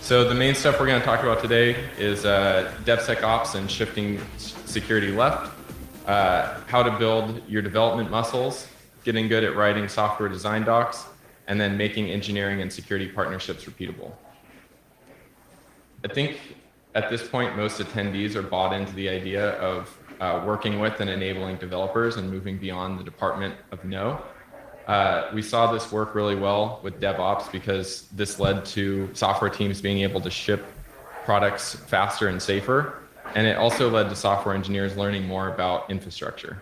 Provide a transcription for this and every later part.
So the main stuff we're going to talk about today is DevSecOps and shifting security left, how to build your development muscles, getting good at writing software design docs, and then making engineering and security partnerships repeatable. I think at this point, most attendees are bought into the idea of working with and enabling developers and moving beyond the department of no. We saw this work really well with DevOps because this led to software teams being able to ship products faster and safer. And it also led to software engineers learning more about infrastructure,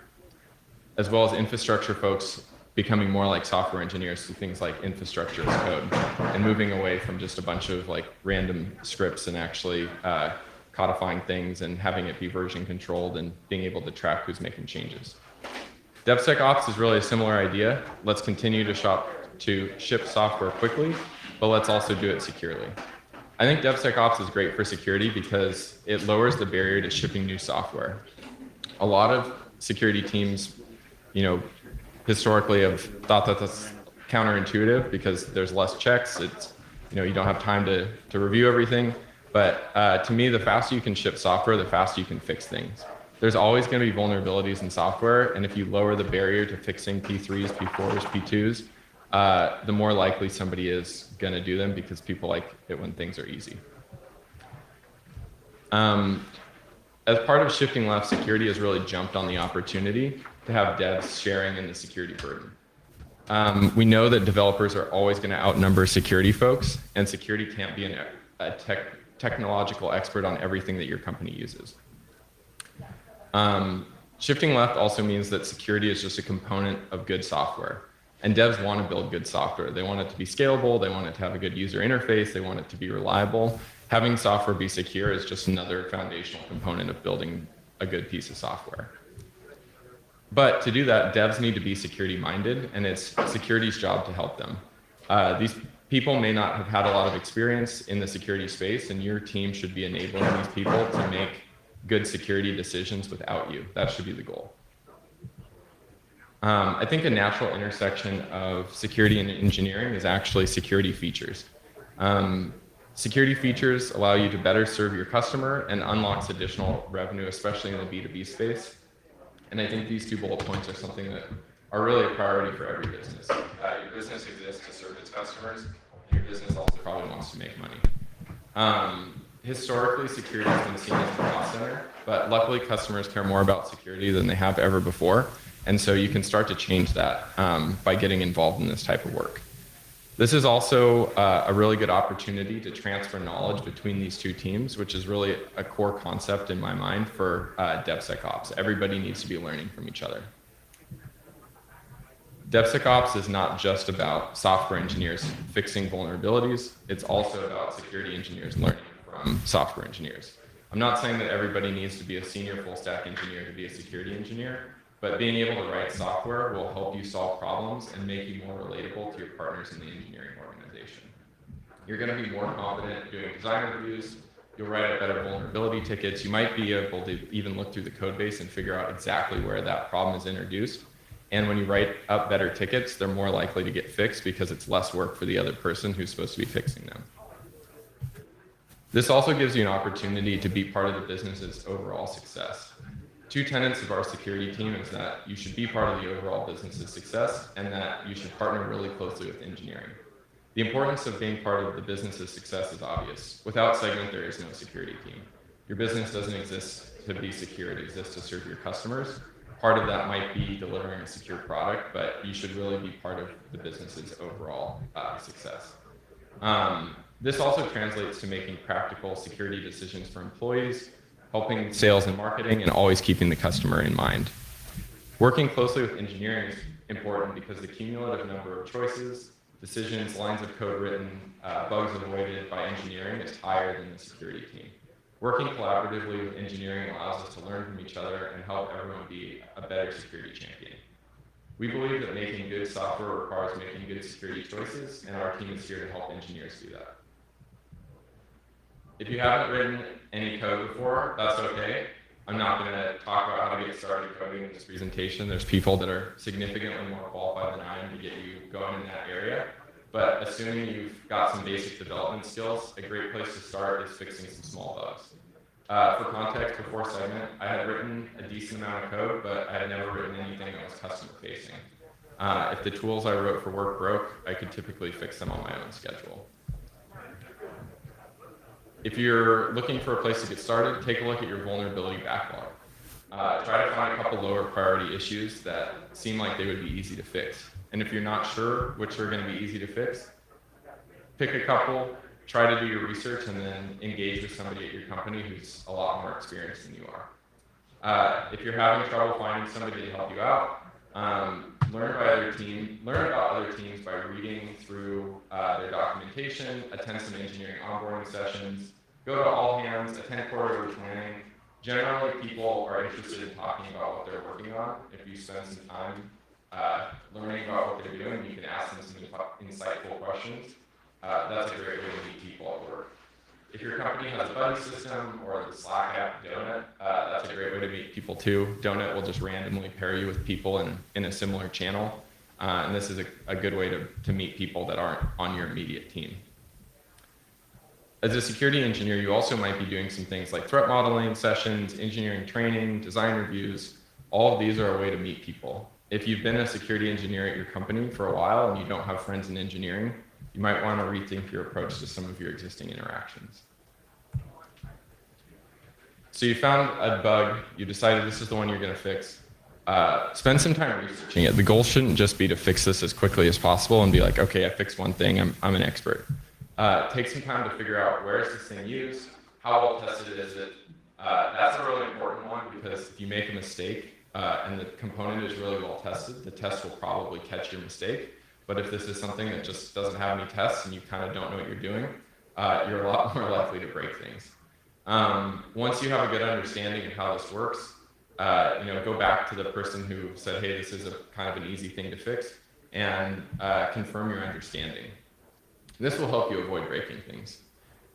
as well as infrastructure folks becoming more like software engineers through things like infrastructure as code and moving away from just a bunch of like random scripts and actually codifying things and having it be version controlled and being able to track who's making changes. DevSecOps is really a similar idea. Let's continue to ship software quickly, but let's also do it securely. I think DevSecOps is great for security because it lowers the barrier to shipping new software. A lot of security teams, historically have thought that that's counterintuitive because there's less checks. It's, you don't have time to review everything. But to me, the faster you can ship software, the faster you can fix things. There's always going to be vulnerabilities in software, and if you lower the barrier to fixing P3s, P4s, P2s, the more likely somebody is going to do them because people like it when things are easy. As part of shifting left, security has really jumped on the opportunity to have devs sharing in the security burden. We know that developers are always going to outnumber security folks, and security can't be a technological expert on everything that your company uses. Shifting left also means that security is just a component of good software. And devs want to build good software. They want it to be scalable. They want it to have a good user interface. They want it to be reliable. Having software be secure is just another foundational component of building a good piece of software. But to do that, devs need to be security minded, and it's security's job to help them. These people may not have had a lot of experience in the security space, and your team should be enabling these people to make good security decisions without you. That should be the goal. I think a natural intersection of security and engineering is actually security features. Security features allow you to better serve your customer and unlocks additional revenue, especially in the B2B space. And I think these two bullet points are something that are really a priority for every business. Your business exists to serve its customers, and your business also probably wants to make money. Historically, security has been seen as the cost center, but luckily customers care more about security than they have ever before. And so you can start to change that by getting involved in this type of work. This is also a really good opportunity to transfer knowledge between these two teams, which is really a core concept in my mind for DevSecOps. Everybody needs to be learning from each other. DevSecOps is not just about software engineers fixing vulnerabilities. It's also about security engineers learning from software engineers. I'm not saying that everybody needs to be a senior full stack engineer to be a security engineer, but being able to write software will help you solve problems and make you more relatable to your partners in the engineering organization. You're going to be more confident doing design reviews. You'll write up better vulnerability tickets. You might be able to even look through the code base and figure out exactly where that problem is introduced. And when you write up better tickets, they're more likely to get fixed because it's less work for the other person who's supposed to be fixing them. This also gives you an opportunity to be part of the business's overall success. Two tenets of our security team is that you should be part of the overall business's success and that you should partner really closely with engineering. The importance of being part of the business's success is obvious. Without Segment, there is no security team. Your business doesn't exist to be secure, it exists to serve your customers. Part of that might be delivering a secure product, but you should really be part of the business's overall success. This also translates to making practical security decisions for employees, helping sales and marketing, and always keeping the customer in mind. Working closely with engineering is important because the cumulative number of choices, decisions, lines of code written, bugs avoided by engineering is higher than the security team. Working collaboratively with engineering allows us to learn from each other and help everyone be a better security champion. We believe that making good software requires making good security choices, and our team is here to help engineers do that. If you haven't written any code before, that's okay. I'm not going to talk about how to get started coding in this presentation. There's people that are significantly more qualified than I am to get you going in that area. but assuming you've got some basic development skills, a great place to start is fixing some small bugs. For context, before Segment, I had written a decent amount of code, but I had never written anything that was customer facing. If the tools I wrote for work broke, I could typically fix them on my own schedule. If you're looking for a place to get started, take a look at your vulnerability backlog. Try to find a couple lower priority issues that seem like they would be easy to fix. And if you're not sure which are going to be easy to fix, pick a couple, try to do your research, and then engage with somebody at your company who's a lot more experienced than you are. If you're having trouble finding somebody to help you out, learn about other teams by reading through their documentation, attend some engineering onboarding sessions, go to all hands, attend quarterly planning. Generally, people are interested in talking about what they're working on. If you spend some time learning about what they're doing, you can ask them some insightful questions. That's a great way to meet people at work. If your company has a buddy system or the Slack app, Donut, that's a great way to meet people too. Donut will just randomly pair you with people in a similar channel. And this is a good way to meet people that aren't on your immediate team. As a security engineer, you also might be doing some things like threat modeling sessions, engineering training, design reviews. All of these are a way to meet people. If you've been a security engineer at your company for a while and you don't have friends in engineering, you might want to rethink your approach to some of your existing interactions. So you found a bug, you decided this is the one you're going to fix. Spend some time researching it. The goal shouldn't just be to fix this as quickly as possible and be like, okay, I fixed one thing, I'm an expert. Take some time to figure out where is this thing used, how well tested is it. That's a really important one because if you make a mistake and the component is really well tested, the test will probably catch your mistake. But if this is something that just doesn't have any tests and you kind of don't know what you're doing, you're a lot more likely to break things. Once you have a good understanding of how this works, go back to the person who said, hey, this is a kind of an easy thing to fix, and confirm your understanding. This will help you avoid breaking things.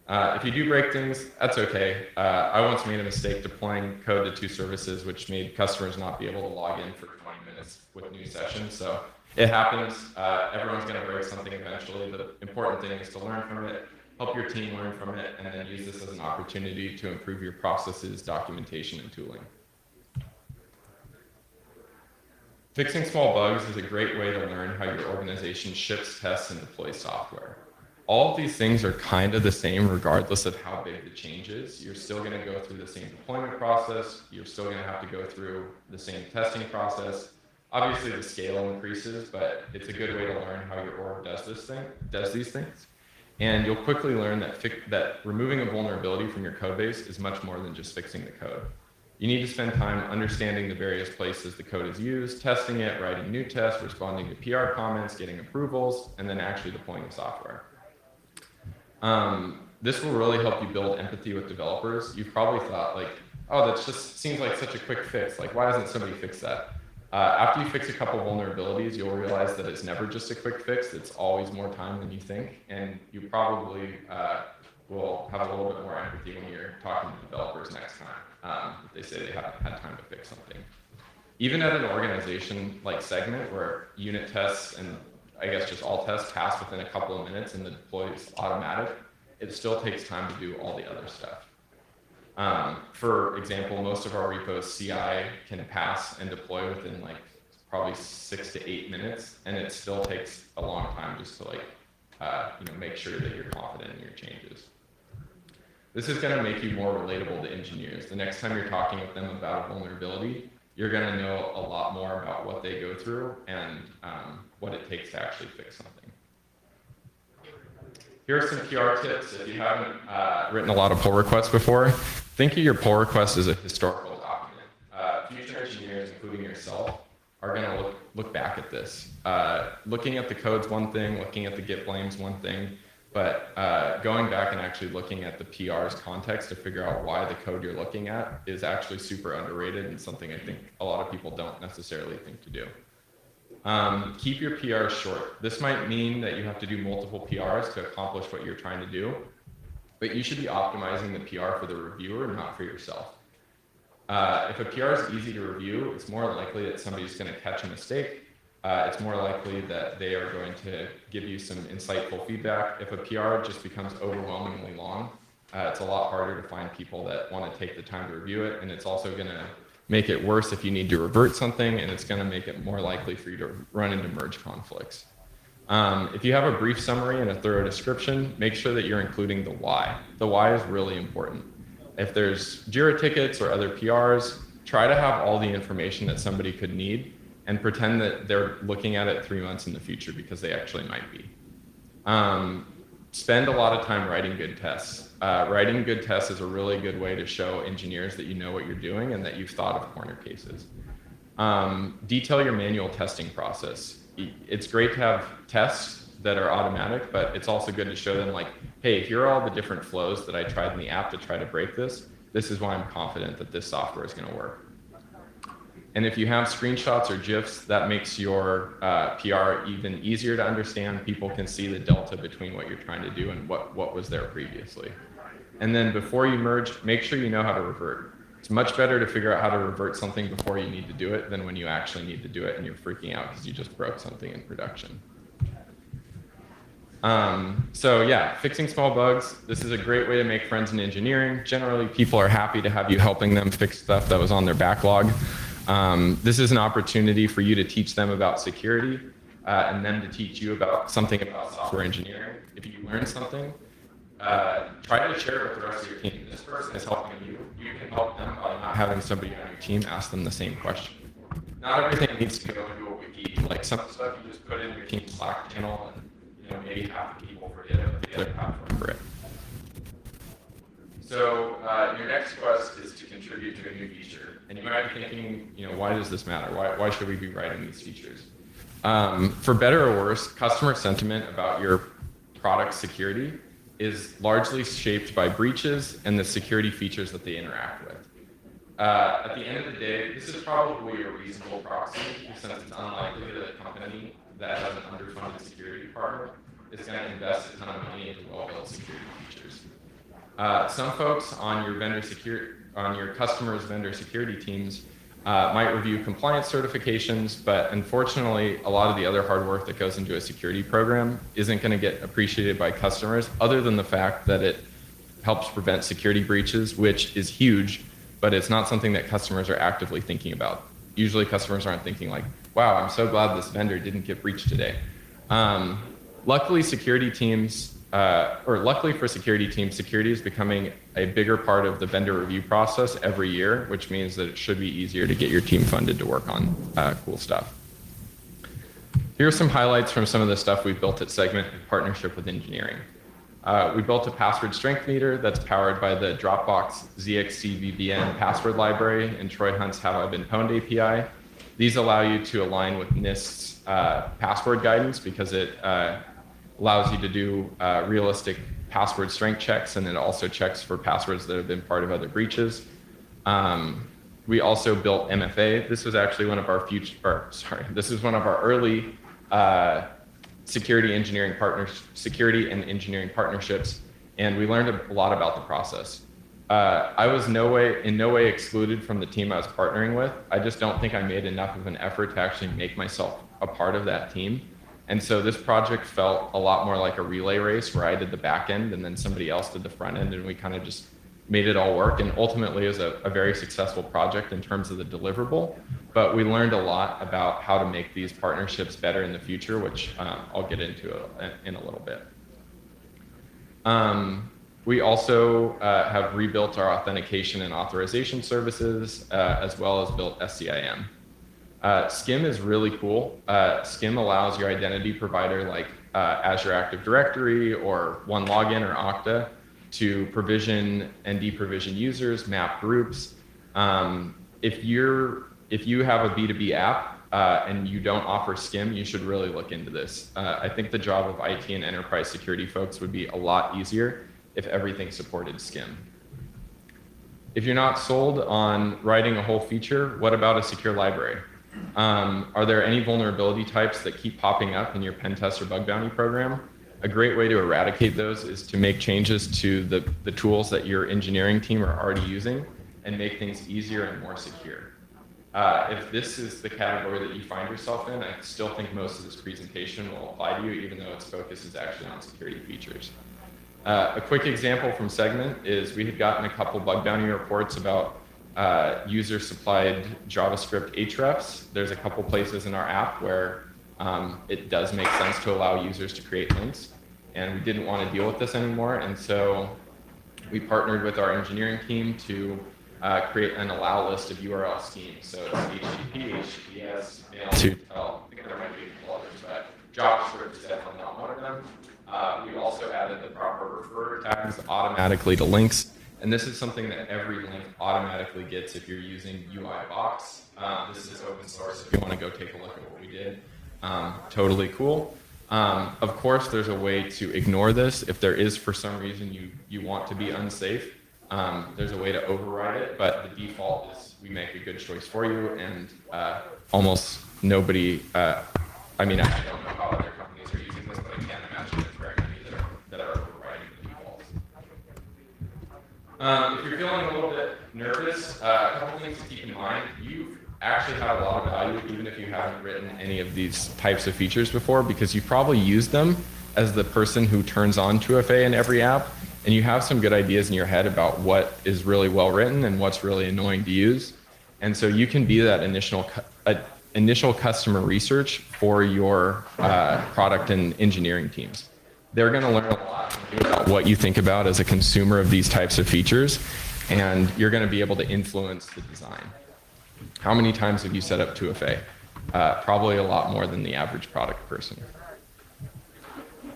If you do break things, that's okay. I once made a mistake deploying code to 2 services, which made customers not be able to log in for 20 minutes with new sessions. So it happens. Everyone's going to break something eventually. The important thing is to learn from it, help your team learn from it, and then use this as an opportunity to improve your processes, documentation, and tooling. Fixing small bugs is a great way to learn how your organization ships, tests, and deploys software. All of these things are kind of the same regardless of how big the change is. You're still going to go through the same deployment process. You're still going to have to go through the same testing process. Obviously, the scale increases, but it's a good way to learn how your org does these things. And you'll quickly learn that removing a vulnerability from your code base is much more than just fixing the code. You need to spend time understanding the various places the code is used, testing it, writing new tests, responding to PR comments, getting approvals, and then actually deploying the software. This will really help you build empathy with developers. You've probably thought like, oh, that just seems like such a quick fix. Like, why hasn't somebody fixed that? After you fix a couple vulnerabilities, you'll realize that it's never just a quick fix. It's always more time than you think. And you probably will have a little bit more empathy when you're talking to developers next time. If they say they haven't had time to fix something. Even at an organization like Segment, where unit tests and I guess just all tests pass within a couple of minutes and the deploy is automatic, it still takes time to do all the other stuff. For example, most of our repos CI can pass and deploy within like probably 6 to 8 minutes, and it still takes a long time just to make sure that you're confident in your changes. This is going to make you more relatable to engineers. The next time you're talking with them about a vulnerability, you're going to know a lot more about what they go through and what it takes to actually fix something. Here are some PR tips. If you haven't written a lot of pull requests before, think of your pull request as a historical document. Future engineers, including yourself, are going to look back at this. Looking at the code's one thing, looking at the Git blame's one thing, but going back and actually looking at the PR's context to figure out why the code you're looking at is actually super underrated and something I think a lot of people don't necessarily think to do. Keep your PRs short. This might mean that you have to do multiple PRs to accomplish what you're trying to do, but you should be optimizing the PR for the reviewer, not for yourself. If a PR is easy to review, it's more likely that somebody's going to catch a mistake, It's more likely that they are going to give you some insightful feedback. If a PR just becomes overwhelmingly long, it's a lot harder to find people that want to take the time to review it, and it's also going to make it worse if you need to revert something, and it's going to make it more likely for you to run into merge conflicts. If you have a brief summary and a thorough description, make sure that you're including the why. The why is really important. If there's JIRA tickets or other PRs, try to have all the information that somebody could need and pretend that they're looking at it 3 months in the future, because they actually might be. Spend a lot of time writing good tests. Writing good tests is a really good way to show engineers that you know what you're doing and that you've thought of corner cases. Detail your manual testing process. It's great to have tests that are automatic, but it's also good to show them, like, hey, here are all the different flows that I tried in the app to try to break this. This is why I'm confident that this software is going to work. And if you have screenshots or GIFs, that makes your PR even easier to understand. People can see the delta between what you're trying to do and what was there previously. And then before you merge, make sure you know how to revert. It's much better to figure out how to revert something before you need to do it than when you actually need to do it and you're freaking out because you just broke something in production. So yeah, fixing small bugs. This is a great way to make friends in engineering. Generally, people are happy to have you helping them fix stuff that was on their backlog. This is an opportunity for you to teach them about security and them to teach you about something about software engineering. If you learn something, try to share it with the rest of your team. This person is helping you. You can help them by not having somebody on your team ask them the same question. Not everything needs to go into a wiki. Like some stuff you just put in your team's Slack channel, and maybe half the people forget it, but the other half remember it. So your next quest is to contribute to a new feature. And you might be thinking, why does this matter? Why should we be writing these features? For better or worse, customer sentiment about your product security is largely shaped by breaches and the security features that they interact with. At the end of the day, this is probably a reasonable proxy, since it's unlikely that a company that has an underfunded security department is going to invest a ton of money into well-built security features. Some folks on your customers' vendor security teams might review compliance certifications, but unfortunately, a lot of the other hard work that goes into a security program isn't going to get appreciated by customers, other than the fact that it helps prevent security breaches, which is huge, but it's not something that customers are actively thinking about. Usually customers aren't thinking like, wow, I'm so glad this vendor didn't get breached today. Luckily for security teams, security is becoming a bigger part of the vendor review process every year, which means that it should be easier to get your team funded to work on cool stuff. Here are some highlights from some of the stuff we've built at Segment in partnership with engineering. We built a password strength meter that's powered by the Dropbox ZXCVBN password library and Troy Hunt's Have I Been Pwned API. These allow you to align with NIST's password guidance because it allows you to do realistic password strength checks, and it also checks for passwords that have been part of other breaches. We also built MFA. This was actually one of our early security and engineering partnerships, and we learned a lot about the process. I was in no way excluded from the team I was partnering with. I just don't think I made enough of an effort to actually make myself a part of that team. And so this project felt a lot more like a relay race where I did the back end and then somebody else did the front end, and we kind of just made it all work. And ultimately it was a very successful project in terms of the deliverable, but we learned a lot about how to make these partnerships better in the future, which I'll get into in a little bit. We also have rebuilt our authentication and authorization services, as well as built SCIM. SCIM is really cool. SCIM allows your identity provider like Azure Active Directory or OneLogin or Okta to provision and deprovision users, map groups. If you have a B2B app and you don't offer SCIM, you should really look into this. I think the job of IT and enterprise security folks would be a lot easier if everything supported SCIM. If you're not sold on writing a whole feature, what about a secure library? Are there any vulnerability types that keep popping up in your pen test or bug bounty program? A great way to eradicate those is to make changes to the tools that your engineering team are already using and make things easier and more secure. If this is the category that you find yourself in, I still think most of this presentation will apply to you, even though its focus is actually on security features. A quick example from Segment is we had gotten a couple bug bounty reports about user-supplied JavaScript hrefs. There's a couple places in our app where it does make sense to allow users to create links, and we didn't want to deal with this anymore, and so we partnered with our engineering team to create an allow list of URL schemes. So it's HTTP, HTTPS, I think there might be a couple others, but JavaScript is definitely not one of them. We also added the proper refer tags automatically to links. And this is something that every link automatically gets if you're using UI Box. This is open source if you want to go take a look at what we did. Totally cool. Of course, there's a way to ignore this. If there is, for some reason, you want to be unsafe, there's a way to override it, but the default is we make a good choice for you, and almost nobody, I don't know how other companies are using this, but I can't imagine there's very many that are overriding the defaults. If you're feeling a little bit nervous, a couple things to keep in mind. You actually have a lot of value, even if you haven't written any of these types of features before, because you probably use them as the person who turns on 2FA in every app, and you have some good ideas in your head about what is really well written and what's really annoying to use. And so you can be that initial customer research for your product and engineering teams. They're going to learn a lot from you about what you think about as a consumer of these types of features, and you're going to be able to influence the design. How many times have you set up 2FA? Probably a lot more than the average product person.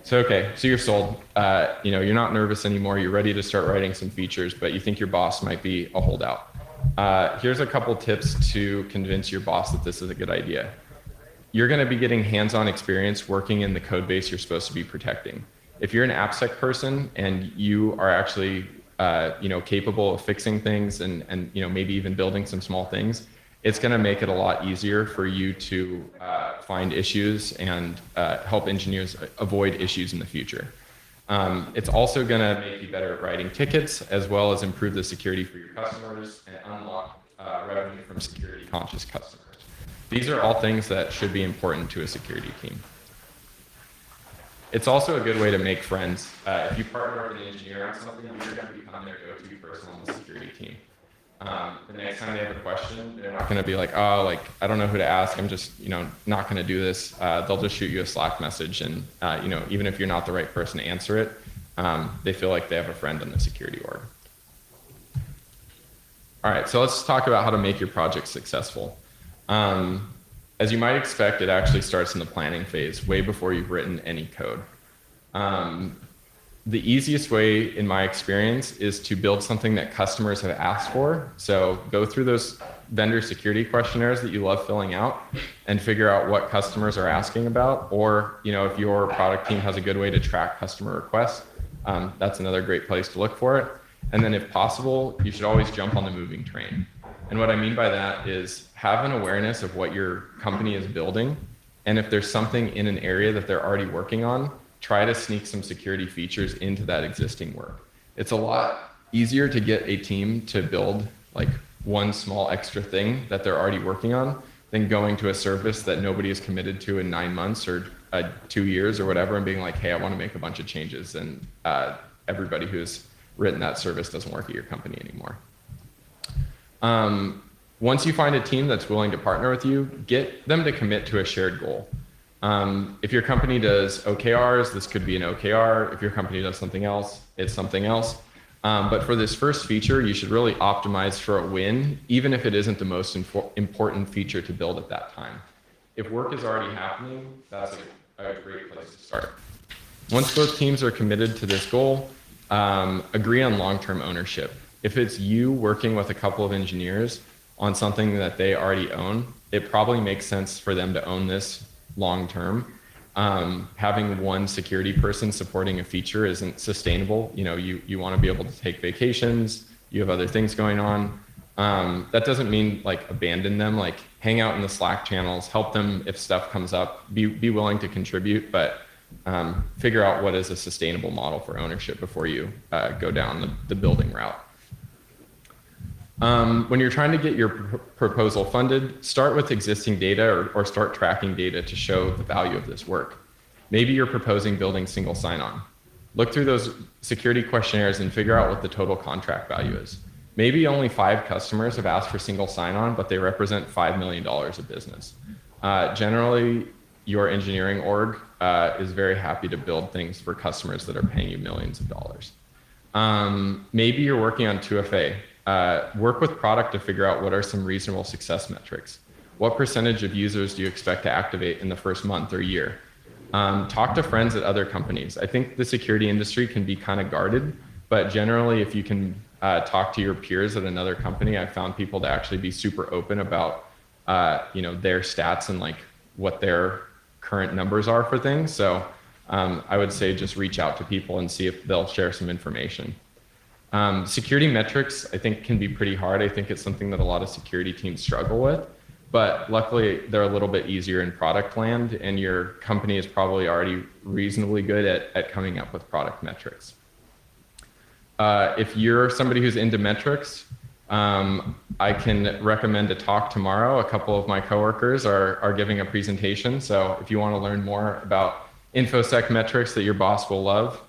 So okay, so you're sold. You're not nervous anymore. You're ready to start writing some features, but you think your boss might be a holdout. Here's a couple tips to convince your boss that this is a good idea. You're going to be getting hands-on experience working in the code base you're supposed to be protecting. If you're an AppSec person and you are actually capable of fixing things and maybe even building some small things, it's going to make it a lot easier for you to find issues and help engineers avoid issues in the future. It's also going to make you better at writing tickets, as well as improve the security for your customers and unlock revenue from security conscious customers. These are all things that should be important to a security team. It's also a good way to make friends. If you partner with an engineer on something, you're going to become their go-to person on the security team. The next time they have a question, they're not going to be like, I don't know who to ask. I'm just, not going to do this. They'll just shoot you a Slack message, and even if you're not the right person to answer it, they feel like they have a friend in the security org. All right, so let's talk about how to make your project successful. As you might expect, it actually starts in the planning phase, way before you've written any code. The easiest way, in my experience, is to build something that customers have asked for. So go through those vendor security questionnaires that you love filling out and figure out what customers are asking about. Or, if your product team has a good way to track customer requests, that's another great place to look for it. And then if possible, you should always jump on the moving train. And what I mean by that is have an awareness of what your company is building. And if there's something in an area that they're already working on, try to sneak some security features into that existing work. It's a lot easier to get a team to build like one small extra thing that they're already working on than going to a service that nobody is committed to in 9 months or 2 years or whatever and being like, hey, I want to make a bunch of changes. And everybody who's written that service doesn't work at your company anymore. Once you find a team that's willing to partner with you, get them to commit to a shared goal. If your company does OKRs, this could be an OKR. If your company does something else, it's something else. But for this first feature, you should really optimize for a win, even if it isn't the most important feature to build at that time. If work is already happening, that's a great place to start. Once both teams are committed to this goal, agree on long-term ownership. If it's you working with a couple of engineers on something that they already own, it probably makes sense for them to own this long-term. Having one security person supporting a feature isn't sustainable. You want to be able to take vacations, you have other things going on. That doesn't mean like abandon them, like hang out in the Slack channels, help them if stuff comes up, be willing to contribute, but figure out what is a sustainable model for ownership before you go down the building route. When you're trying to get your proposal funded, start with existing data or start tracking data to show the value of this work. Maybe you're proposing building single sign-on. Look through those security questionnaires and figure out what the total contract value is. Maybe only 5 customers have asked for single sign-on, but they represent $5 million of business. Generally, your engineering org is very happy to build things for customers that are paying you millions of dollars. Maybe you're working on 2FA. Work with product to figure out what are some reasonable success metrics. What percentage of users do you expect to activate in the first month or year? Talk to friends at other companies. I think the security industry can be kind of guarded, but generally if you can talk to your peers at another company, I've found people to actually be super open about their stats and like what their current numbers are for things. So I would say just reach out to people and see if they'll share some information. Security metrics, I think, can be pretty hard. I think it's something that a lot of security teams struggle with, but luckily they're a little bit easier in product land, and your company is probably already reasonably good at coming up with product metrics. If you're somebody who's into metrics, I can recommend a talk tomorrow. A couple of my coworkers are giving a presentation, so if you want to learn more about InfoSec metrics that your boss will love,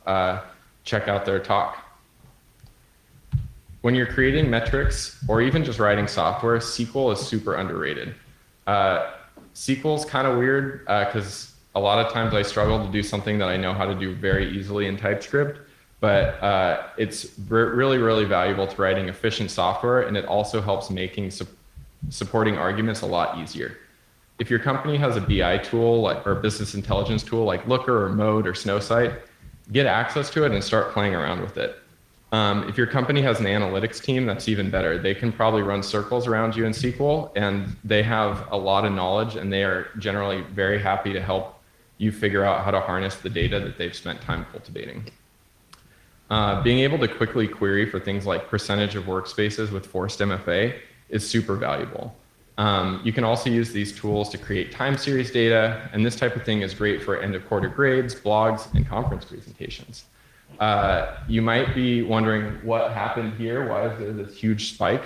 check out their talk. When you're creating metrics or even just writing software, SQL is super underrated. SQL is kind of weird because a lot of times I struggle to do something that I know how to do very easily in TypeScript, but it's really, really valuable to writing efficient software, and it also helps making supporting arguments a lot easier. If your company has a BI tool or a business intelligence tool like Looker or Mode or Snowsight, get access to it and start playing around with it. If your company has an analytics team, that's even better. They can probably run circles around you in SQL, and they have a lot of knowledge, and they are generally very happy to help you figure out how to harness the data that they've spent time cultivating. Being able to quickly query for things like percentage of workspaces with forced MFA is super valuable. You can also use these tools to create time series data, and this type of thing is great for end of quarter grades, blogs, and conference presentations. You might be wondering what happened here. Why is there this huge spike?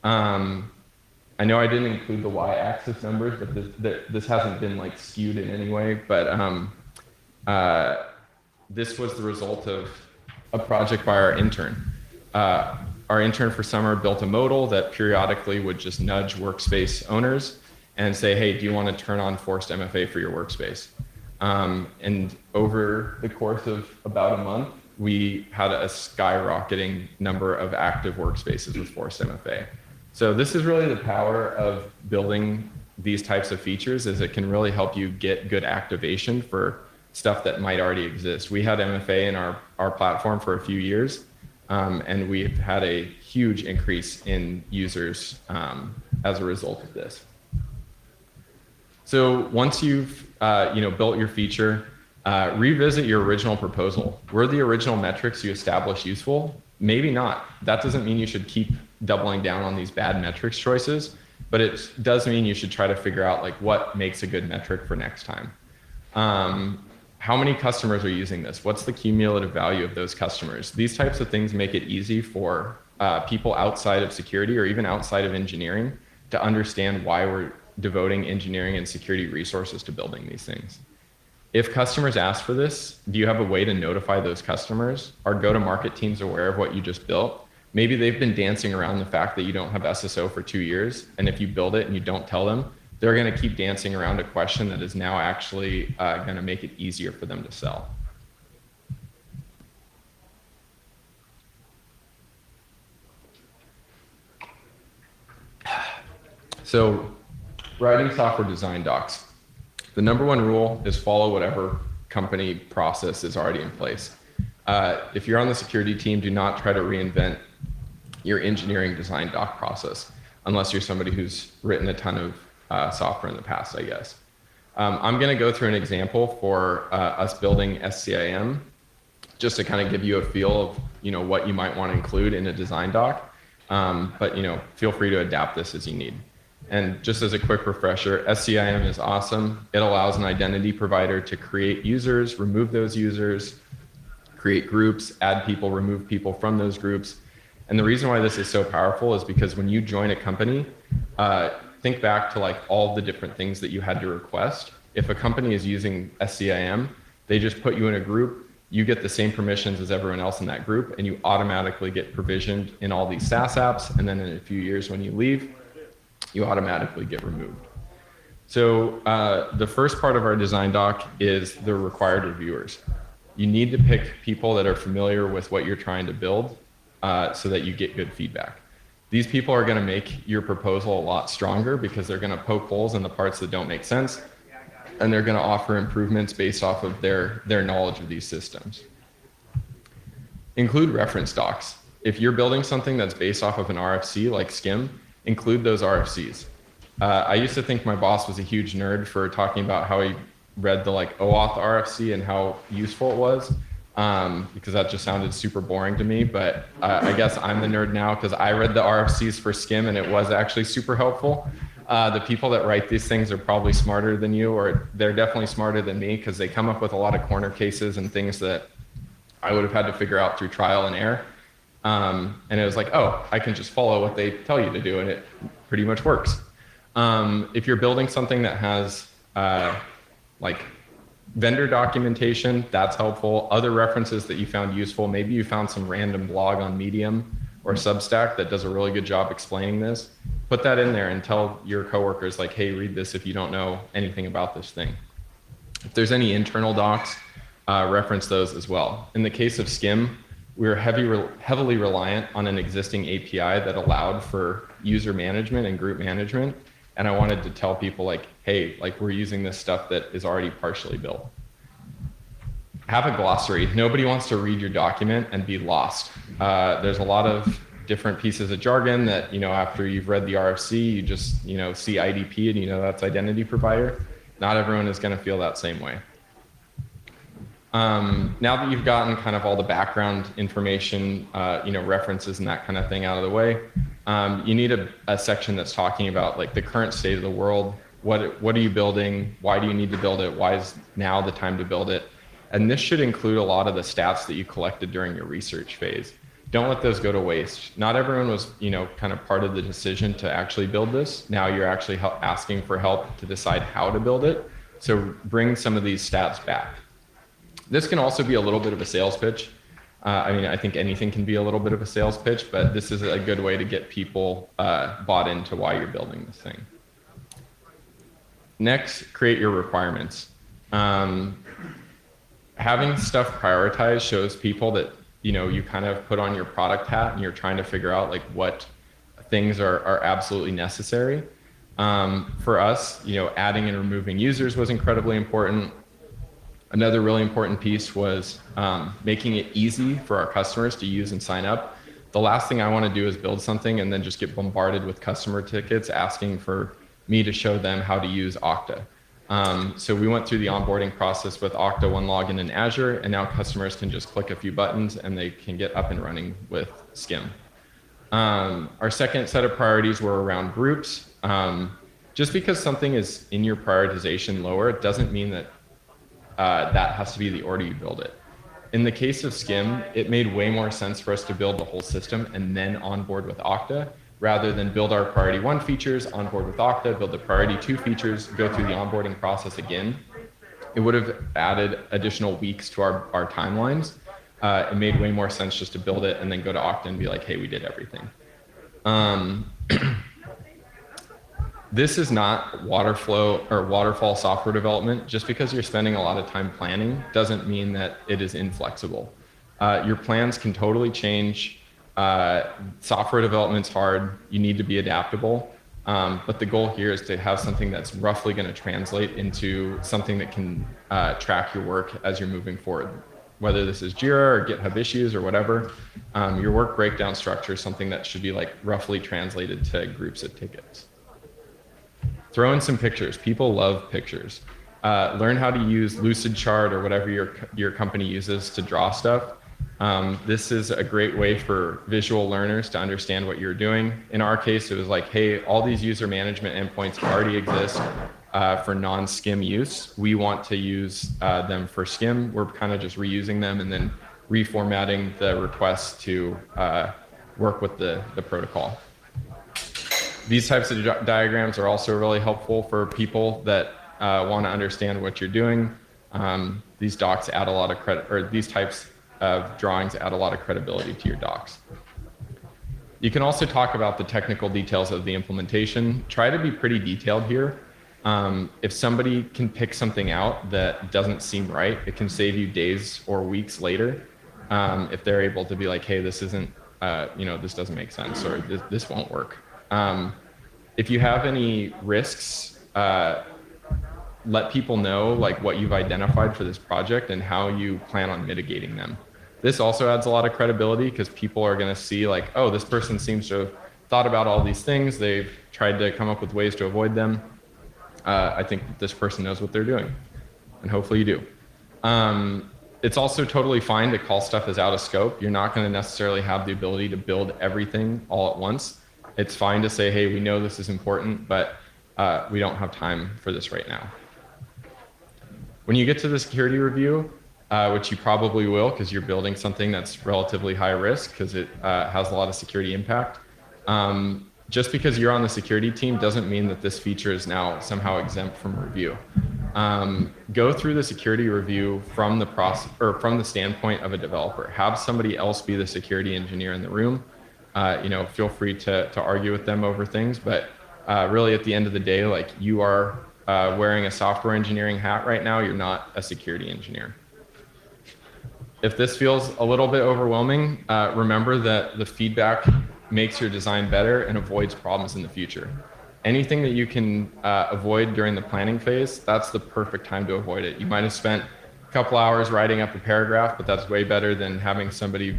I know I didn't include the y-axis numbers, but this hasn't been like skewed in any way. But this was the result of a project by our intern. Our intern for summer built a modal that periodically would just nudge workspace owners and say, hey, do you want to turn on forced MFA for your workspace? And over the course of about a month, we had a skyrocketing number of active workspaces with forced MFA. So this is really the power of building these types of features, is it can really help you get good activation for stuff that might already exist. We had MFA in our platform for a few years, and we've had a huge increase in users as a result of this. So once you've built your feature, revisit your original proposal. Were the original metrics you established useful? Maybe not. That doesn't mean you should keep doubling down on these bad metrics choices, but it does mean you should try to figure out like what makes a good metric for next time. How many customers are using this? What's the cumulative value of those customers? These types of things make it easy for people outside of security or even outside of engineering to understand why we're devoting engineering and security resources to building these things. If customers ask for this, do you have a way to notify those customers? Are go-to-market teams aware of what you just built? Maybe they've been dancing around the fact that you don't have SSO for 2 years, and if you build it and you don't tell them, they're going to keep dancing around a question that is now actually going to make it easier for them to sell. So, writing software design docs. The #1 rule is follow whatever company process is already in place. If you're on the security team, do not try to reinvent your engineering design doc process, unless you're somebody who's written a ton of software in the past, I guess. I'm going to go through an example for us building SCIM, just to kind of give you a feel of what you might want to include in a design doc. But feel free to adapt this as you need. And just as a quick refresher, SCIM is awesome. It allows an identity provider to create users, remove those users, create groups, add people, remove people from those groups. And the reason why this is so powerful is because when you join a company, think back to like all the different things that you had to request. If a company is using SCIM, they just put you in a group, you get the same permissions as everyone else in that group, and you automatically get provisioned in all these SaaS apps. And then in a few years when you leave, you automatically get removed. So the first part of our design doc is the required reviewers. You need to pick people that are familiar with what you're trying to build so that you get good feedback. These people are going to make your proposal a lot stronger because they're going to poke holes in the parts that don't make sense, and they're going to offer improvements based off of their knowledge of these systems. Include reference docs. If you're building something that's based off of an RFC like SCIM, include those RFCs. I used to think my boss was a huge nerd for talking about how he read the like OAuth RFC and how useful it was, because that just sounded super boring to me. But I guess I'm the nerd now because I read the RFCs for SCIM and it was actually super helpful. The people that write these things are probably smarter than you, or they're definitely smarter than me because they come up with a lot of corner cases and things that I would have had to figure out through trial and error. And it was like, oh, I can just follow what they tell you to do, and it pretty much works. If you're building something that has like vendor documentation, that's helpful. Other references that you found useful, maybe you found some random blog on Medium or Substack that does a really good job explaining this. Put that in there and tell your coworkers like, hey, read this if you don't know anything about this thing. If there's any internal docs, reference those as well. In the case of SCIM, we were heavily reliant on an existing API that allowed for user management and group management. And I wanted to tell people like, hey, like we're using this stuff that is already partially built. Have a glossary. Nobody wants to read your document and be lost. There's a lot of different pieces of jargon that, you know, after you've read the RFC, you just, you know, see IDP and you know that's identity provider. Not everyone is going to feel that same way. Now that you've gotten kind of all the background information, you know, references and that kind of thing out of the way, you need a section that's talking about like the current state of the world. What are you building? Why do you need to build it? Why is now the time to build it? And this should include a lot of the stats that you collected during your research phase. Don't let those go to waste. Not everyone was, you know, kind of part of the decision to actually build this. Now you're actually asking for help to decide how to build it. So bring some of these stats back. This can also be a little bit of a sales pitch. I mean, I think anything can be a little bit of a sales pitch, but this is a good way to get people bought into why you're building this thing. Next, create your requirements. Having stuff prioritized shows people that, you know, you kind of put on your product hat and you're trying to figure out like what things are absolutely necessary. For us, you know, adding and removing users was incredibly important. Another really important piece was making it easy for our customers to use and sign up. The last thing I want to do is build something and then just get bombarded with customer tickets asking for me to show them how to use Okta. So we went through the onboarding process with Okta One Login in Azure, and now customers can just click a few buttons and they can get up and running with SCIM. Our second set of priorities were around groups. Just because something is in your prioritization lower, it doesn't mean that that has to be the order you build it. In the case of SCIM, it made way more sense for us to build the whole system and then onboard with Okta, rather than build our priority 1 features, onboard with Okta, build the priority 2 features, go through the onboarding process again. It would have added additional weeks to our timelines. It made way more sense just to build it and then go to Okta and be like, hey, we did everything. This is not waterfall software development. Just because you're spending a lot of time planning doesn't mean that it is inflexible. Your plans can totally change. Software development's hard. You need to be adaptable. But the goal here is to have something that's roughly going to translate into something that can track your work as you're moving forward. Whether this is Jira or GitHub issues or whatever, your work breakdown structure is something that should be like roughly translated to groups of tickets. Throw in some pictures. People love pictures. Learn how to use Lucidchart or whatever your company uses to draw stuff. This is a great way for visual learners to understand what you're doing. In our case, it was like, hey, all these user management endpoints already exist for non-SCIM use. We want to use them for SCIM. We're kind of just reusing them and then reformatting the requests to work with the protocol. These types of diagrams are also really helpful for people that want to understand what you're doing. These docs add a lot of credit, or these types of drawings add a lot of credibility to your docs. You can also talk about the technical details of the implementation. Try to be pretty detailed here. If somebody can pick something out that doesn't seem right, it can save you days or weeks later. If they're able to be like, hey, this isn't, this doesn't make sense, or this won't work. If you have any risks, let people know like what you've identified for this project and how you plan on mitigating them. This also adds a lot of credibility because people are going to see like, oh, this person seems to have thought about all these things. They've tried to come up with ways to avoid them. I think that this person knows what they're doing, and hopefully you do. It's also totally fine to call stuff as out of scope. You're not going to necessarily have the ability to build everything all at once. It's fine to say, hey, we know this is important, but we don't have time for this right now. When you get to the security review, which you probably will because you're building something that's relatively high risk because it has a lot of security impact. Just because you're on the security team doesn't mean that this feature is now somehow exempt from review. Go through the security review from the process or from the standpoint of a developer. Have somebody else be the security engineer in the room. Feel free to argue with them over things, but really at the end of the day, like you are wearing a software engineering hat right now. You're not a security engineer. If this feels a little bit overwhelming, remember that the feedback makes your design better and avoids problems in the future. Anything that you can avoid during the planning phase, that's the perfect time to avoid it. You might have spent a couple hours writing up a paragraph, but that's way better than having somebody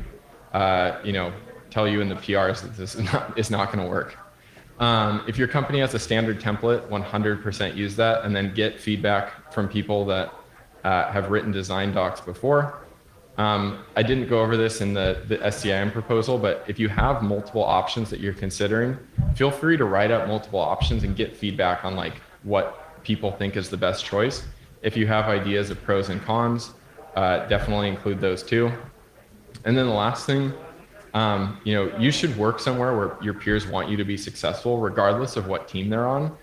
tell you in the PRs that this is not going to work. If your company has a standard template, 100% use that, and then get feedback from people that have written design docs before. I didn't go over this in the SCIM proposal, but if you have multiple options that you're considering, feel free to write up multiple options and get feedback on like what people think is the best choice. If you have ideas of pros and cons, definitely include those too. And then the last thing, you should work somewhere where your peers want you to be successful, regardless of what team they're on.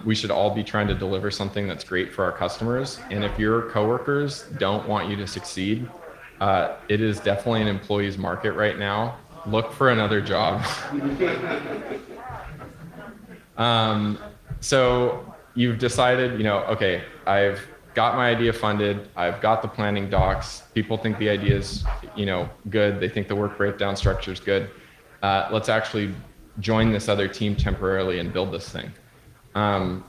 We should all be trying to deliver something that's great for our customers. And if your coworkers don't want you to succeed, it is definitely an employee's market right now. Look for another job. So you've decided, okay, I've got my idea funded. I've got the planning docs. People think the idea is, good. They think the work breakdown structure is good. Let's actually join this other team temporarily and build this thing.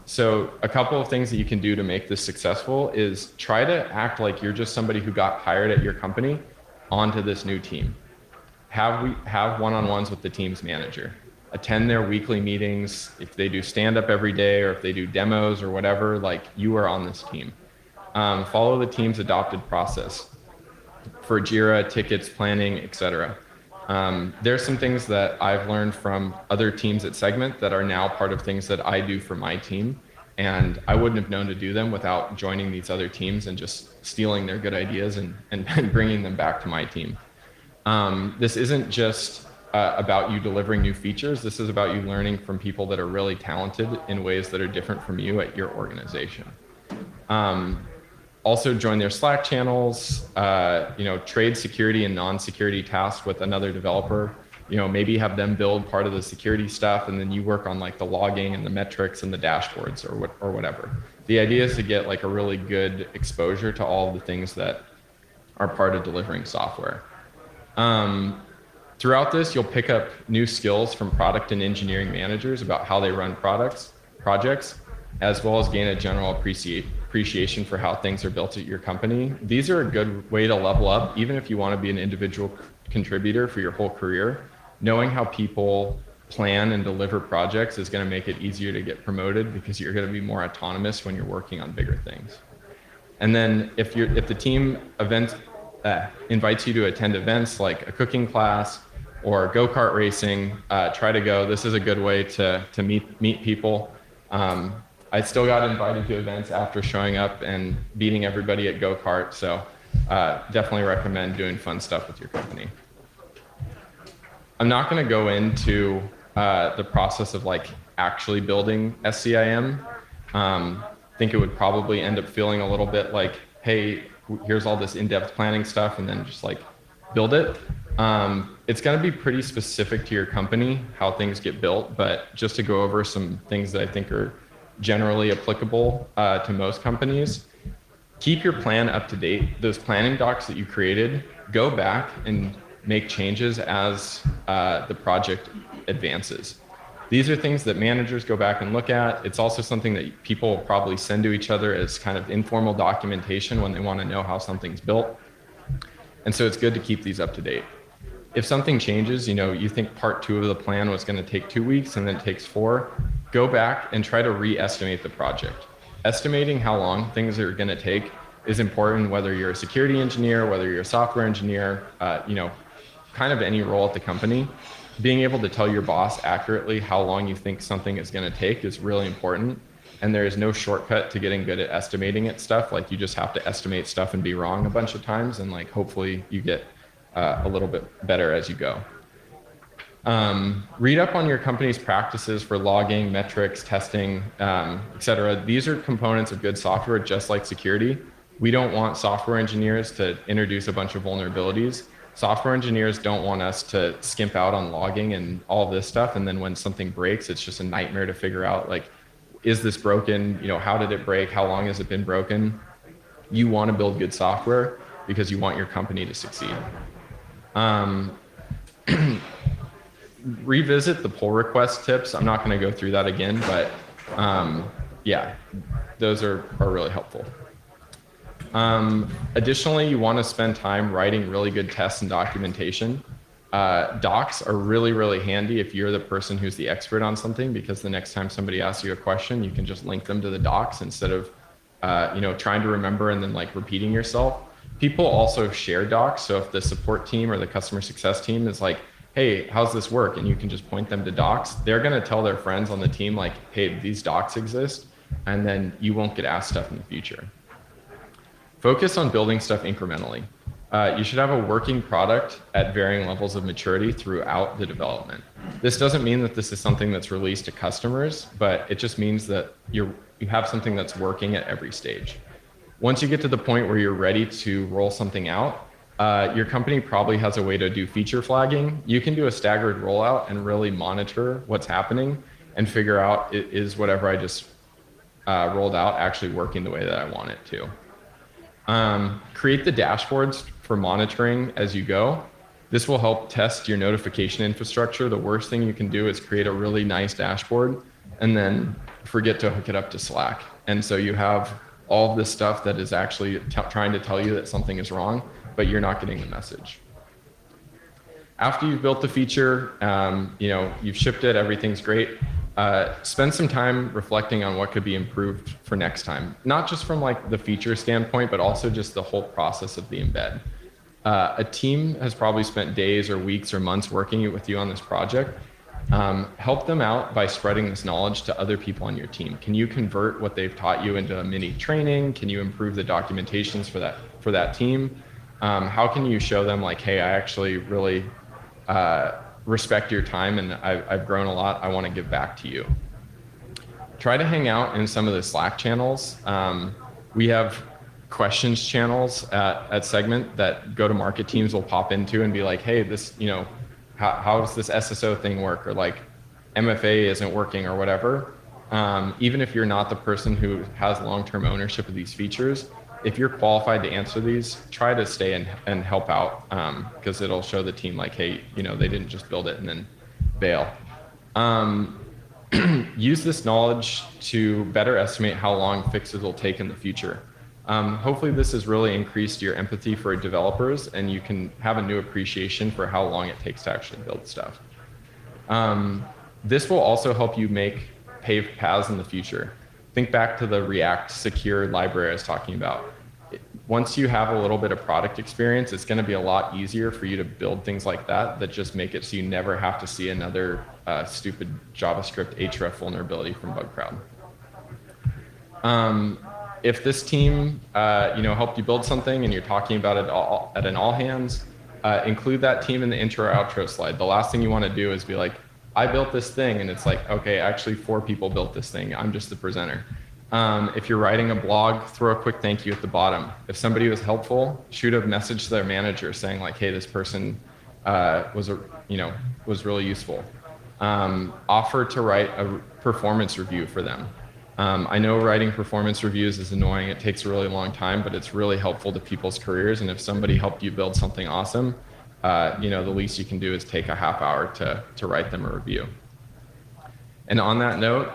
So a couple of things that you can do to make this successful is try to act like you're just somebody who got hired at your company onto this new team. Have one-on-ones with the team's manager. Attend their weekly meetings. If they do stand-up every day or if they do demos or whatever, like you are on this team. Follow the team's adopted process for Jira, tickets, planning, etc. There's some things that I've learned from other teams at Segment that are now part of things that I do for my team. And I wouldn't have known to do them without joining these other teams and just stealing their good ideas and bringing them back to my team. This isn't just about you delivering new features. This is about you learning from people that are really talented in ways that are different from you at your organization. Also join their Slack channels, trade security and non-security tasks with another developer. Maybe have them build part of the security stuff and then you work on like the logging and the metrics and the dashboards or whatever. The idea is to get like a really good exposure to all of the things that are part of delivering software. Throughout this, you'll pick up new skills from product and engineering managers about how they run projects, as well as gain a general appreciation for how things are built at your company. These are a good way to level up, even if you want to be an individual contributor for your whole career. Knowing how people plan and deliver projects is going to make it easier to get promoted because you're going to be more autonomous when you're working on bigger things. And then if the team invites you to attend events like a cooking class or go-kart racing, try to go. This is a good way to meet people. I still got invited to events after showing up and beating everybody at go-kart, so definitely recommend doing fun stuff with your company. I'm not going to go into the process of like actually building SCIM. I think it would probably end up feeling a little bit like, hey, here's all this in-depth planning stuff, and then just like build it. It's going to be pretty specific to your company how things get built, but just to go over some things that I think are generally applicable to most companies. Keep your plan up to date. Those planning docs that you created, go back and make changes as the project advances. These are things that managers go back and look at. It's also something that people will probably send to each other as kind of informal documentation when they want to know how something's built. And so it's good to keep these up to date. If something changes, you think part 2 of the plan was going to take 2 weeks and then it takes 4, go back and try to re-estimate the project. Estimating how long things are going to take is important, whether you're a security engineer, whether you're a software engineer, kind of any role at the company. Being able to tell your boss accurately how long you think something is going to take is really important. And there is no shortcut to getting good at estimating it stuff. Like, you just have to estimate stuff and be wrong a bunch of times, and like hopefully you get a little bit better as you go. Read up on your company's practices for logging, metrics, testing, etc. These are components of good software, just like security. We don't want software engineers to introduce a bunch of vulnerabilities. Software engineers don't want us to skimp out on logging and all of this stuff, and then when something breaks, it's just a nightmare to figure out, like, is this broken? How did it break? How long has it been broken? You want to build good software because you want your company to succeed. Revisit the pull request tips. I'm not going to go through that again, but yeah, those are really helpful. Additionally, you want to spend time writing really good tests and documentation. Docs are really, really handy if you're the person who's the expert on something, because the next time somebody asks you a question, you can just link them to the docs instead of trying to remember and then like repeating yourself. People also share docs. So if the support team or the customer success team is like, hey, how's this work? And you can just point them to docs. They're going to tell their friends on the team like, hey, these docs exist. And then you won't get asked stuff in the future. Focus on building stuff incrementally. You should have a working product at varying levels of maturity throughout the development. This doesn't mean that this is something that's released to customers, but it just means that you have something that's working at every stage. Once you get to the point where you're ready to roll something out, your company probably has a way to do feature flagging. You can do a staggered rollout and really monitor what's happening and figure out, is whatever I just rolled out actually working the way that I want it to. Create the dashboards for monitoring as you go. This will help test your notification infrastructure. The worst thing you can do is create a really nice dashboard and then forget to hook it up to Slack. And so you have all of this stuff that is actually trying to tell you that something is wrong, but you're not getting the message. After you've built the feature, you've shipped it, everything's great. Spend some time reflecting on what could be improved for next time. Not just from like the feature standpoint, but also just the whole process of the embed. A team has probably spent days or weeks or months working with you on this project. Help them out by spreading this knowledge to other people on your team. Can you convert what they've taught you into a mini training? Can you improve the documentations for that team? How can you show them like, hey, I actually really respect your time and I've grown a lot. I want to give back to you. Try to hang out in some of the Slack channels. We have questions channels at Segment that go-to-market teams will pop into and be like, hey, this, how does this SSO thing work? Or like MFA isn't working or whatever. Even if you're not the person who has long-term ownership of these features, if you're qualified to answer these, try to stay and help out, because it'll show the team like, hey, they didn't just build it and then bail. Use this knowledge to better estimate how long fixes will take in the future. Hopefully this has really increased your empathy for developers and you can have a new appreciation for how long it takes to actually build stuff. This will also help you make paved paths in the future. Think back to the React secure library I was talking about. Once you have a little bit of product experience, it's going to be a lot easier for you to build things like that just make it so you never have to see another stupid JavaScript href vulnerability from BugCrowd. If this team helped you build something and you're talking about it at an all hands, include that team in the intro outro slide. The last thing you want to do is be like, I built this thing, and it's like, okay, actually 4 people built this thing. I'm just the presenter. If you're writing a blog, throw a quick thank you at the bottom. If somebody was helpful, shoot a message to their manager saying like, hey, this person was really useful. Offer to write a performance review for them. I know writing performance reviews is annoying. It takes a really long time, but it's really helpful to people's careers. And if somebody helped you build something awesome, the least you can do is take a half hour to write them a review. And on that note,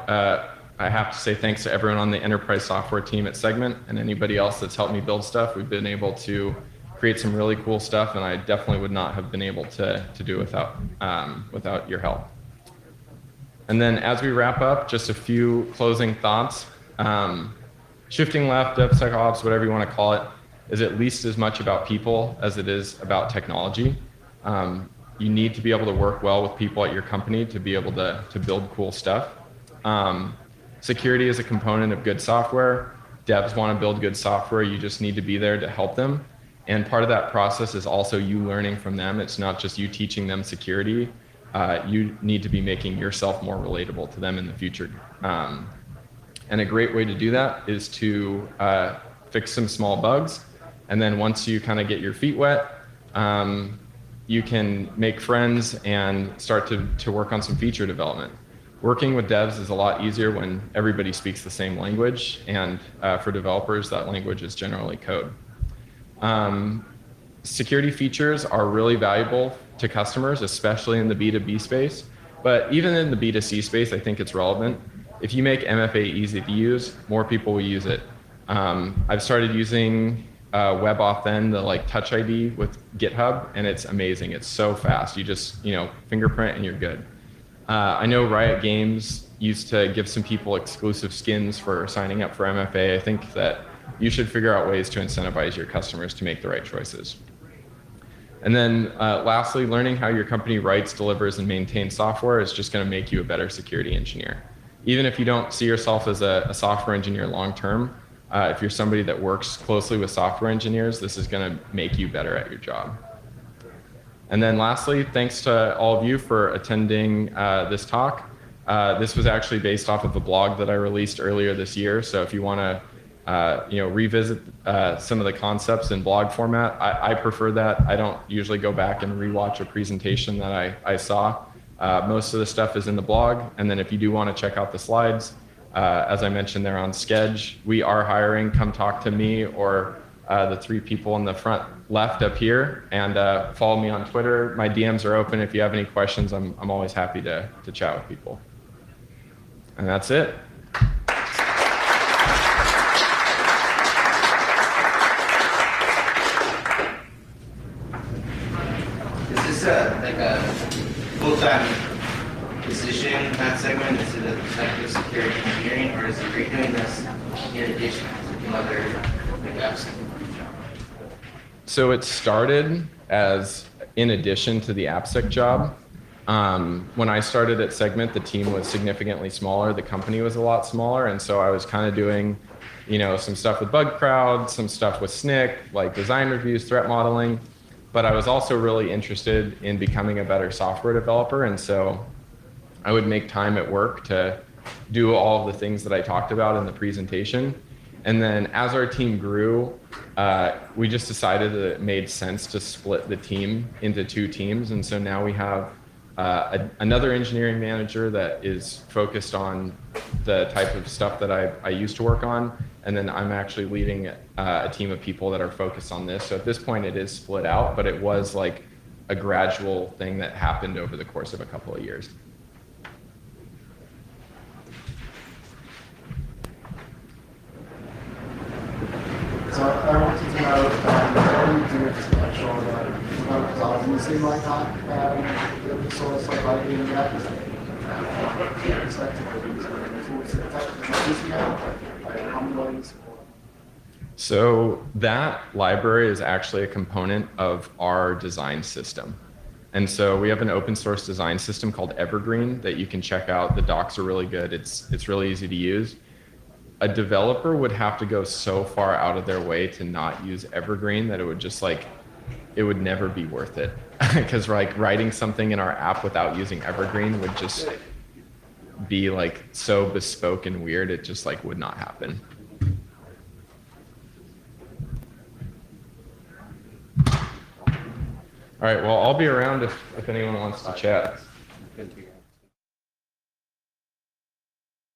I have to say thanks to everyone on the enterprise software team at Segment and anybody else that's helped me build stuff. We've been able to create some really cool stuff, and I definitely would not have been able to do without your help. And then as we wrap up, just a few closing thoughts. Shifting left, DevSecOps, whatever you want to call it, is at least as much about people as it is about technology. You need to be able to work well with people at your company to be able to build cool stuff. Security is a component of good software. Devs want to build good software. You just need to be there to help them. And part of that process is also you learning from them. It's not just you teaching them security. You need to be making yourself more relatable to them in the future. And a great way to do that is to fix some small bugs. And then once you kind of get your feet wet, you can make friends and start to work on some feature development. Working with devs is a lot easier when everybody speaks the same language. And for developers, that language is generally code. Security features are really valuable to customers, especially in the B2B space. But even in the B2C space, I think it's relevant. If you make MFA easy to use, more people will use it. I've started using WebAuthn, the Touch ID with GitHub, and it's amazing. It's so fast. You just fingerprint and you're good. I know Riot Games used to give some people exclusive skins for signing up for MFA. I think that you should figure out ways to incentivize your customers to make the right choices. And then lastly, learning how your company writes, delivers, and maintains software is just going to make you a better security engineer. Even if you don't see yourself as a software engineer long term, if you're somebody that works closely with software engineers, this is going to make you better at your job. And then lastly, thanks to all of you for attending this talk. This was actually based off of a blog that I released earlier this year. So if you want to revisit some of the concepts in blog format, I prefer that. I don't usually go back and rewatch a presentation that I saw. Most of the stuff is in the blog. And then if you do want to check out the slides, as I mentioned, they're on Sketch. We are hiring. Come talk to me or the 3 people in the front left up here, and follow me on Twitter. My DMs are open. If you have any questions, I'm always happy to chat with people. And that's it. Is this a full-time position at Segment? Is it a type of security engineering, or are you doing this in addition to other apps? So it started as in addition to the AppSec job. When I started at Segment, the team was significantly smaller. The company was a lot smaller. And so I was kind of doing, some stuff with Bug Crowd, some stuff with SNCC, like design reviews, threat modeling. But I was also really interested in becoming a better software developer. And so I would make time at work to do all of the things that I talked about in the presentation. And then as our team grew, we just decided that it made sense to split the team into 2 teams. And so now we have another engineering manager that is focused on the type of stuff that I used to work on. And then I'm actually leading a team of people that are focused on this. So at this point it is split out, but it was like a gradual thing that happened over the course of a couple of years. So I wanted to know what do you do to make sure that developers are using like that open source like library and that perspective of using tools to detect them not using it, like envoys? So that library is actually a component of our design system. And so we have an open source design system called Evergreen that you can check out. The docs are really good. It's really easy to use. A developer would have to go so far out of their way to not use Evergreen that it would just it would never be worth it. Because like writing something in our app without using Evergreen would just be like so bespoke and weird, it just like would not happen. All right, well, I'll be around if anyone wants to chat.